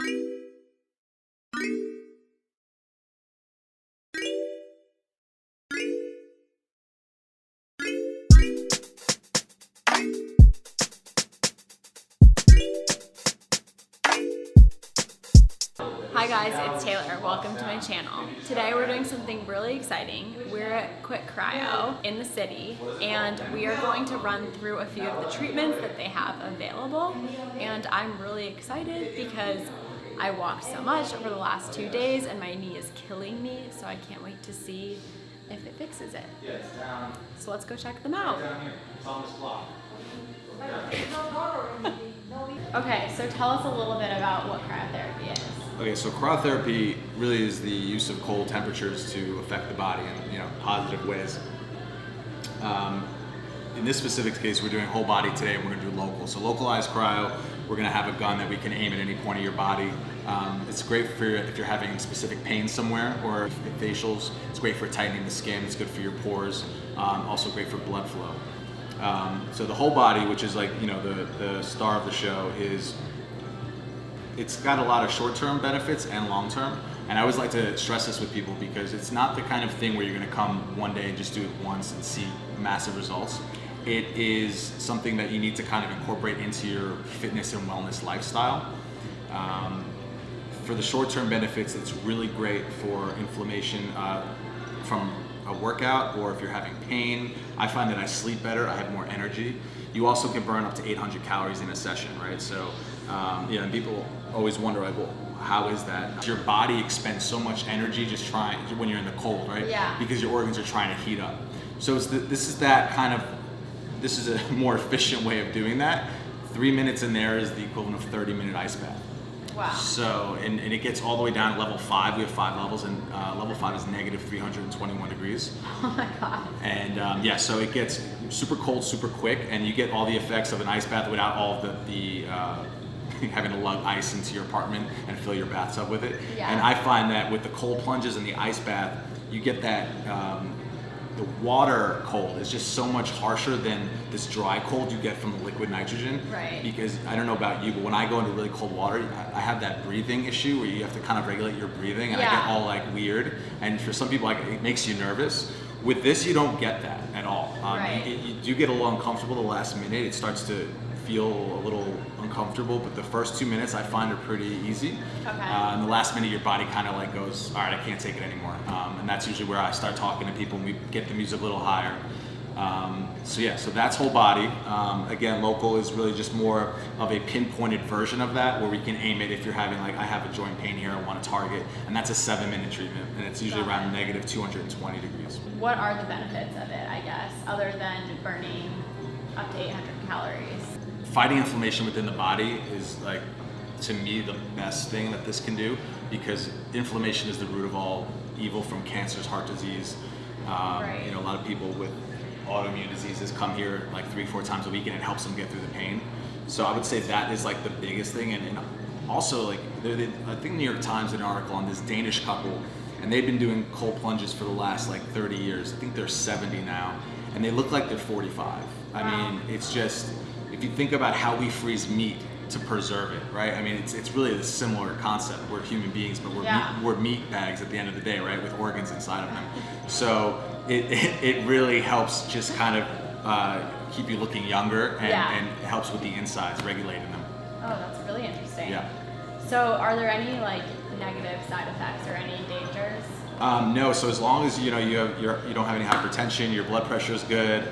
Hi guys, it's Taylor. Welcome to my channel. Today we're doing something really exciting. We're at Quick Cryo in the city, and we are going to run through a few of the treatments that they have available. And I'm really excited because I walked so much over the last 2 days and my knee is killing me, so I can't wait to see if it fixes it. So let's go check them out. Okay, so tell us a little bit about what cryotherapy is. Okay, so cryotherapy really is the use of cold temperatures to affect the body in positive ways. In this specific case, we're doing whole body today, and we're going to do local. So localized cryo, we're going to have a gun that we can aim at any point of your body. It's great for if you're having specific pain somewhere, or facials. It's great for tightening the skin. It's good for your pores. Also great for blood flow. So the whole body, which is like the star of the show, it's got a lot of short-term benefits and long-term. And I always like to stress this with people because it's not the kind of thing where you're going to come one day and just do it once and see massive results. It is something that you need to kind of incorporate into your fitness and wellness lifestyle. For the short-term benefits, it's really great for inflammation from a workout, or if you're having pain. I find that I sleep better, I have more energy. You also can burn up to 800 calories in a session, right? So, and people always wonder, like, well, how is that? Your body expends so much energy just trying, when you're in the cold, right? Yeah. Because your organs are trying to heat up. So this is a more efficient way of doing that. 3 minutes in there is the equivalent of 30-minute ice bath. Wow. So, and it gets all the way down to level 5. We have 5 levels, and level 5 is negative 321 degrees. Oh my God. And so it gets super cold, super quick, and you get all the effects of an ice bath without all of the having to lug ice into your apartment and fill your bathtub with it. Yeah. And I find that with the cold plunges and the ice bath, you get that the water cold is just so much harsher than this dry cold you get from the liquid nitrogen. Right. Because I don't know about you, but when I go into really cold water, I have that breathing issue where you have to kind of regulate your breathing, and I get all like weird. And for some people, it makes you nervous. With this, you don't get that at all. Right. You do get a little uncomfortable the last minute. It starts to feel a little uncomfortable, but the first 2 minutes I find are pretty easy. Okay. And the last minute, your body kind of like goes, all right, I can't take it anymore. And that's usually where I start talking to people and we get the music a little higher. So that's whole body. Again, local is really just more of a pinpointed version of that, where we can aim it if you're having, like, I have a joint pain here, I want to target, and that's a 7-minute treatment, and it's usually around negative 220 degrees. What are the benefits of it, I guess, other than burning up to 800 calories? Fighting inflammation within the body is, like, to me, the best thing that this can do, because inflammation is the root of all evil, from cancers, heart disease. Right. A lot of people with autoimmune diseases come here like 3-4 times a week, and it helps them get through the pain. So I would say that is like the biggest thing. And also, like, I think New York Times did an article on this Danish couple, and they've been doing cold plunges for the last like 30 years. I think they're 70 now, and they look like they're 45. I mean, it's just, if you think about how we freeze meat to preserve it, right? I mean, it's really a similar concept. We're human beings, but we're meat bags at the end of the day, right? With organs inside of them. So it really helps just kind of keep you looking younger, and it helps with the insides, regulating them. Oh, that's really interesting. Yeah. So are there any like negative side effects or any dangers? No, so as long as you don't have any hypertension, your blood pressure is good.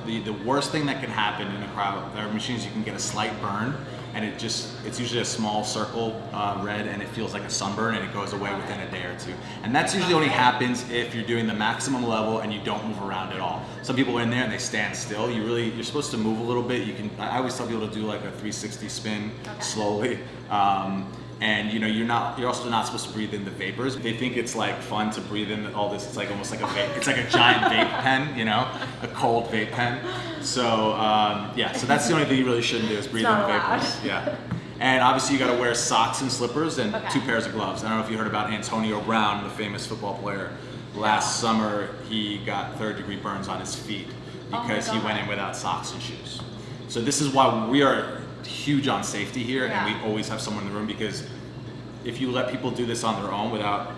The worst thing that can happen in a cryo machine is you can get a slight burn, and it's usually a small circle, red, and it feels like a sunburn, and it goes away within a day or two. And that's usually only happens if you're doing the maximum level and you don't move around at all. Some people are in there and they stand still. You're supposed to move a little bit. I always tell people to do like a 360 spin slowly. And you're also not supposed to breathe in the vapors. They think it's like fun to breathe in all this. It's like almost like a vape. It's like a giant vape pen, a cold vape pen. So so that's the only thing you really shouldn't do, is breathe in the vapors. Yeah. And obviously you got to wear socks and slippers and 2 pairs of gloves. I don't know if you heard about Antonio Brown, the famous football player. Last summer he got 3rd-degree burns on his feet because he went in without socks and shoes. So this is why we are huge on safety here, and we always have someone in the room, because if you let people do this on their own without,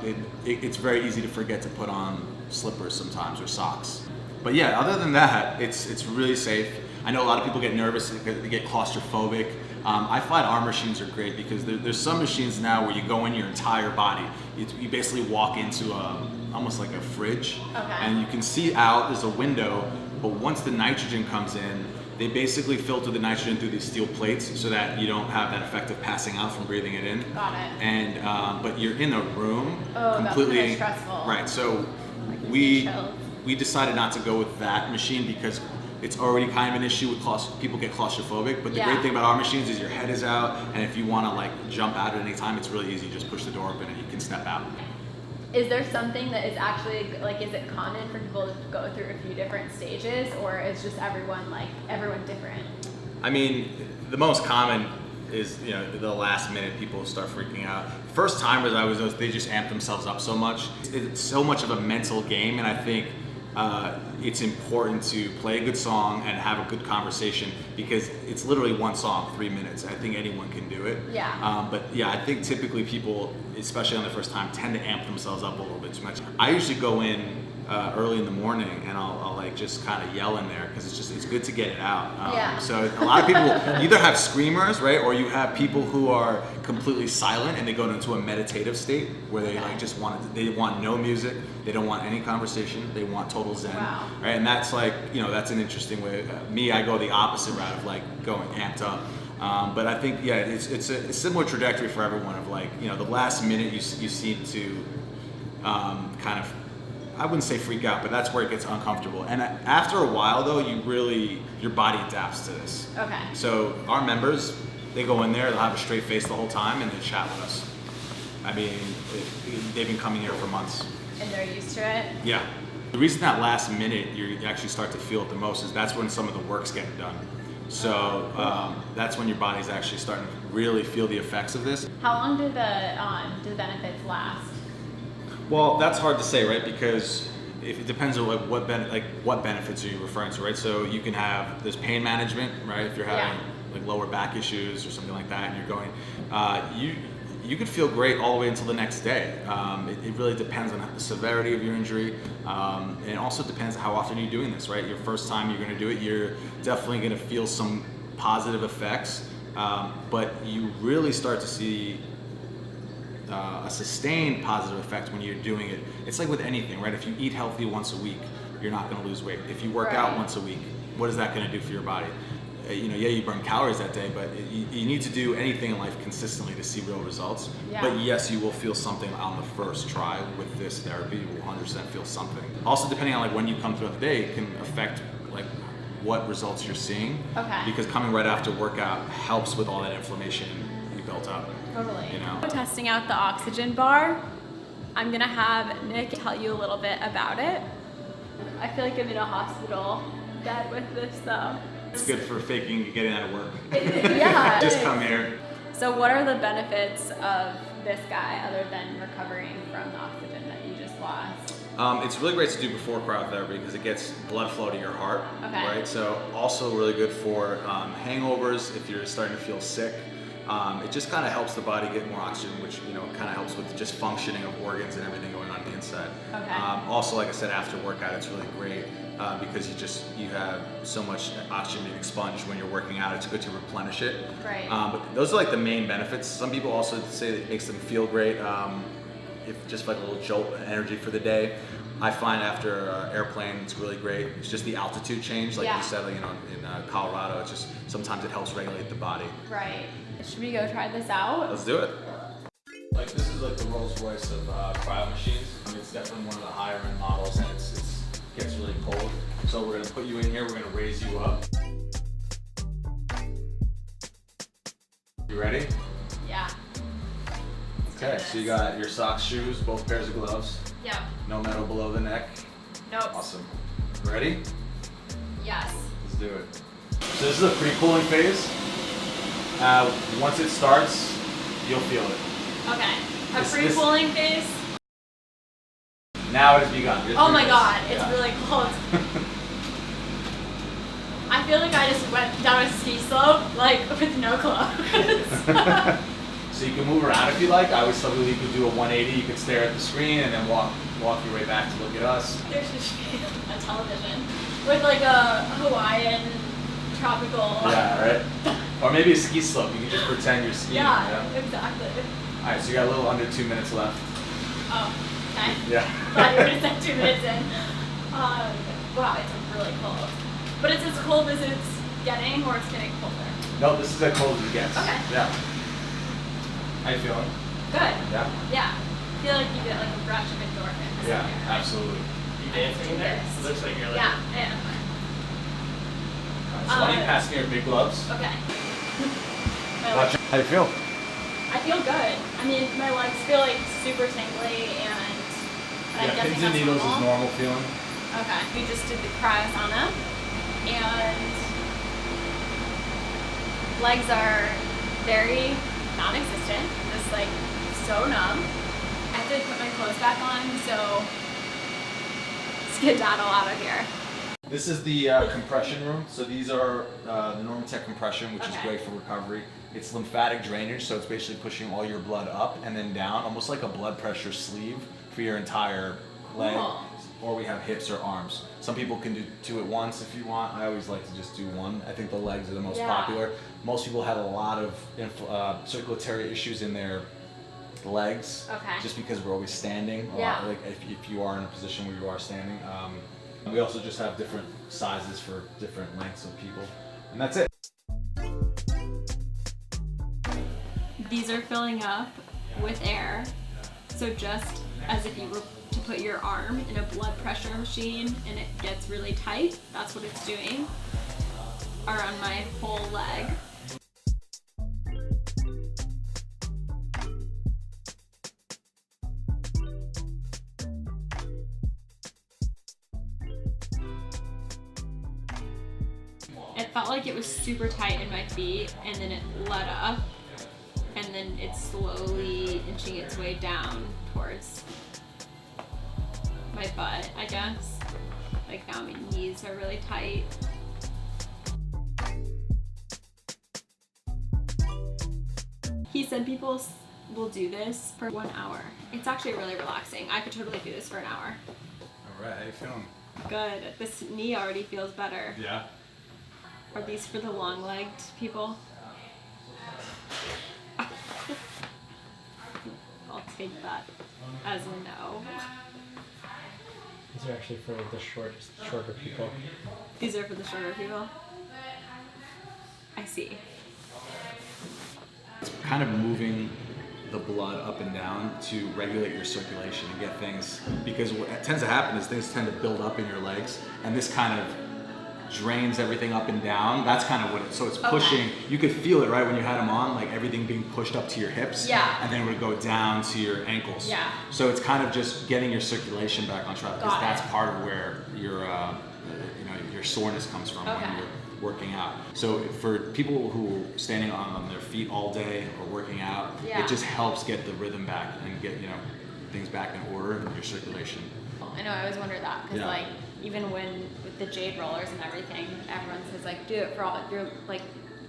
it's very easy to forget to put on slippers sometimes or socks. But yeah, other than that, it's really safe. I know a lot of people get nervous, they get claustrophobic. I find our machines are great because there's some machines now where you go in your entire body. You basically walk into almost like a fridge, and you can see out, there's a window, but once the nitrogen comes in, they basically filter the nitrogen through these steel plates so that you don't have that effect of passing out from breathing it in. Got it. And but you're in a room That's completely stressful. right. So we decided not to go with that machine because it's already kind of an issue with people get claustrophobic. But the great thing about our machines is your head is out, and if you want to like jump out at any time, it's really easy. You just push the door open and you can step out. Is there something that is actually, like, is it common for people to go through a few different stages, or is just everyone different? I mean, the most common is, you know, the last minute people start freaking out. First timers, they just amp themselves up so much. It's so much of a mental game, and I think it's important to play a good song and have a good conversation because it's literally one song, 3 minutes. I think anyone can do it. Yeah. But yeah, I think typically people, especially on the first time, tend to amp themselves up a little bit too much. I usually go in early in the morning and I'll like just kind of yell in there because it's good to get it out. So a lot of people either have screamers, right, or you have people who are completely silent and they go into a meditative state where they like just they want no music, they don't want any conversation, they want total zen, right? And that's like, you know, that's an interesting way. I go the opposite route of like going amped up. But I think it's a similar trajectory for everyone of like, you know, the last minute you seem to kind of, I wouldn't say freak out, but that's where it gets uncomfortable. And after a while though, your body adapts to this. Okay. So our members, they go in there, they'll have a straight face the whole time and they chat with us. I mean, they've been coming here for months. And they're used to it? Yeah. The reason that last minute you actually start to feel it the most is that's when some of the work's getting done. So that's when your body's actually starting to really feel the effects of this. How long do the benefits last? Well, that's hard to say, right? Because it depends on what benefits are you referring to, right? So you can have this pain management, right? If you're having like lower back issues or something like that, and you're going, you could feel great all the way until the next day. It really depends on the severity of your injury, and it also depends how often you're doing this, right? Your first time you're going to do it, you're definitely going to feel some positive effects, but you really start to see a sustained positive effect when you're doing it. It's like with anything, right? If you eat healthy once a week, you're not going to lose weight. If you work out once a week, what is that going to do for your body? You know, you burn calories that day, but you need to do anything in life consistently to see real results. But yes, you will feel something on the first try with this therapy. You will 100% feel something. Also, depending on like when you come throughout the day, it can affect like what results you're seeing. Okay. Because coming right after workout helps with all that inflammation you built up. Totally. You know. Testing out the oxygen bar. I'm gonna have Nick tell you a little bit about it. I feel like I'm in a hospital bed with this though. It's good for faking getting out of work. Yeah. Just come here. So what are the benefits of this guy other than recovering from the oxygen that you just lost? It's really great to do before cryotherapy because it gets blood flow to your heart, right? So also really good for hangovers if you're starting to feel sick. It just kind of helps the body get more oxygen, which, you know, kind of helps with just functioning of organs and everything going on the inside. Okay. Also, like I said, after workout, it's really great because you have so much oxygen being expunged when you're working out. It's good to replenish it. Right. But those are like the main benefits. Some people also say that it makes them feel great. If just like a little jolt of energy for the day. I find after airplane, it's really great. It's just the altitude change, like you said, you know, in Colorado. It's just sometimes it helps regulate the body. Right. Should we go try this out? Let's do it. Like this is like the Rolls Royce of cryo machines. I mean, it's definitely one of the higher end models, and it gets really cold. So we're gonna put you in here. We're gonna raise you up. You ready? Yeah. Okay. So you got your socks, shoes, both pairs of gloves. Yep. No metal below the neck. Nope. Awesome. Ready? Yes. Let's do it. So this is a pre-cooling phase. Once it starts, you'll feel it. Okay. A pre-cooling phase? Now it has begun. Oh my god, it's really cold. I feel like I just went down a ski slope, like, with no clothes. So you can move around if you like. I always tell people you could do a 180. You could stare at the screen and then walk your way back to look at us. There should be a television with like a Hawaiian tropical. Yeah, right. Or maybe a ski slope. You can just pretend you're skiing. Yeah, exactly. All right, so you got a little under 2 minutes left. Oh, okay. Yeah. Thought you were gonna say 2 minutes in. Wow, it's really cold. But it's as cold as it's getting, or it's getting colder? No, this is as cold as it gets. Okay. Yeah. How you feeling? Good. Yeah? Yeah. I feel like you get like a rush of endorphins. Yeah, absolutely. You dancing there? Looks like you're like... Yeah, I am. So why don't you pass me your big gloves? Okay. How you feel? I feel good. I mean, my legs feel like super tingly and I'm Yeah, guessing pins and that's needles normal. is normal feeling. Okay. We just did the cryo sauna and legs are very non-existent, just like so numb. I have to put my clothes back on, so skedaddle out of here. This is the compression room. So these are the Normatec compression, which is Okay. great for recovery. It's lymphatic drainage, so it's basically pushing all your blood up and then down, almost like a blood pressure sleeve for your entire leg. Cool. Or we have hips or arms. Some people can do two at once if you want. I always like to just do one. I think the legs are the most Yeah. popular. Most people have a lot of circulatory issues in their legs, Okay. just because we're always standing. Yeah. Like if you are in a position where you are standing. We also just have different sizes for different lengths of people, and that's it. These are filling up with air, so just as if you were to put your arm in a blood pressure machine and it gets really tight, that's what it's doing around my whole leg. It felt like it was super tight in my feet and then it let up and then it's slowly inching its way down towards my butt, I guess. Like now my knees are really tight. He said people will do this for 1 hour. It's actually really relaxing. I could totally do this for an hour. All right, how you feeling? Good. This knee already feels better. Yeah. Are these for the long-legged people? I'll take that as a no. These are actually for the shorter people. These are for the shorter people? I see. It's kind of moving the blood up and down to regulate your circulation and get things, because what tends to happen is things tend to build up in your legs, and this kind of drains everything up and down. That's kind of what it, so it's pushing. You could feel it right when you had them on, like everything being pushed up to your hips, Yeah. and then it would go down to your ankles. Yeah. So it's kind of just getting your circulation back on track, because Got it. that's part of where your your soreness comes from Okay. when you're working out. So for people who are standing on their feet all day or working out, Yeah. it just helps get the rhythm back and get things back in order in your circulation. I know, I always wonder that, because Yeah. like, even when, with the jade rollers and everything, everyone says like, do it for all your like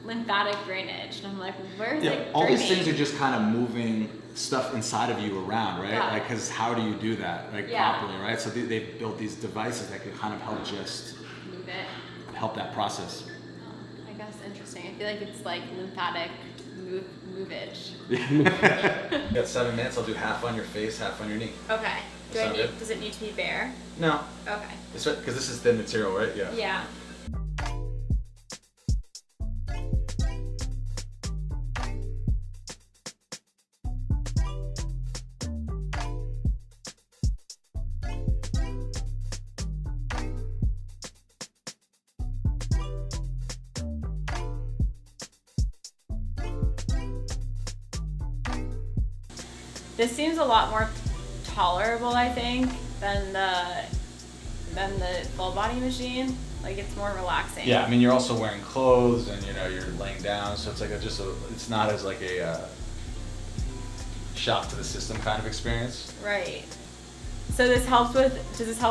lymphatic drainage. And I'm like, where's it all these draining? things are just kind of moving stuff inside of you around, right? Yeah. Like, because how do you do that, like Yeah. properly, right? So they've built these devices that can kind of help just Move it. help that process. I guess interesting. I feel like it's like lymphatic movage. You got 7 minutes. I'll do half on your face, half on your knee. Okay. Sound good? Does it need to be bare? No, Okay. because this is thin material, right? Yeah. Yeah. This seems a lot more tolerable, I think, than the full body machine. Like, it's more relaxing. Yeah, I mean, you're also wearing clothes, and you're laying down, so it's like it's not as like a shock to the system kind of experience. Right. So does this help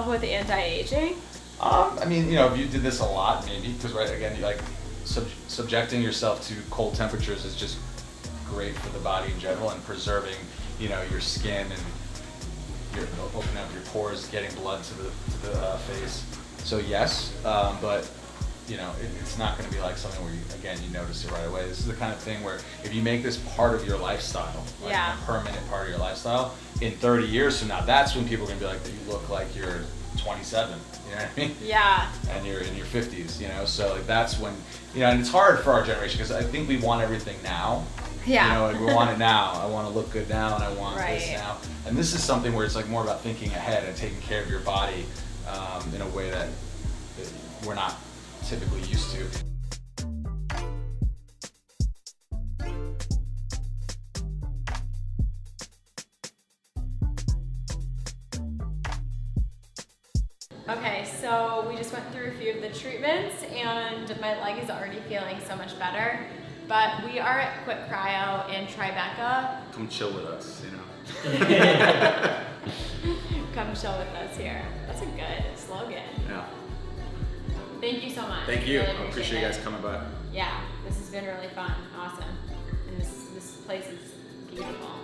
with anti-aging? I mean, if you did this a lot, maybe, because again, you like subjecting yourself to cold temperatures is just great for the body in general and preserving, you know, your skin and you're opening up your pores, getting blood to the face. So yes, but you know, it's not going to be like something where you notice it right away. This is the kind of thing where if you make this part of your lifestyle, like a permanent part of your lifestyle, in 30 years from now, that's when people are going to be like, you look like you're 27. You know what I mean? Yeah. And you're in your 50s, you know? So like that's when, you know, and it's hard for our generation because I think we want everything now. Yeah. You know, like we want it now. I want to look good now and I want this now. And this is something where it's like more about thinking ahead and taking care of your body in a way that we're not typically used to. Okay, so we just went through a few of the treatments and my leg is already feeling so much better. But we are at Quick Cryo in Tribeca. Come chill with us, you know. Come chill with us here. That's a good slogan. Yeah. Thank you so much. Thank you. Really I appreciate you guys coming by. Yeah, this has been really fun. Awesome. And this place is beautiful.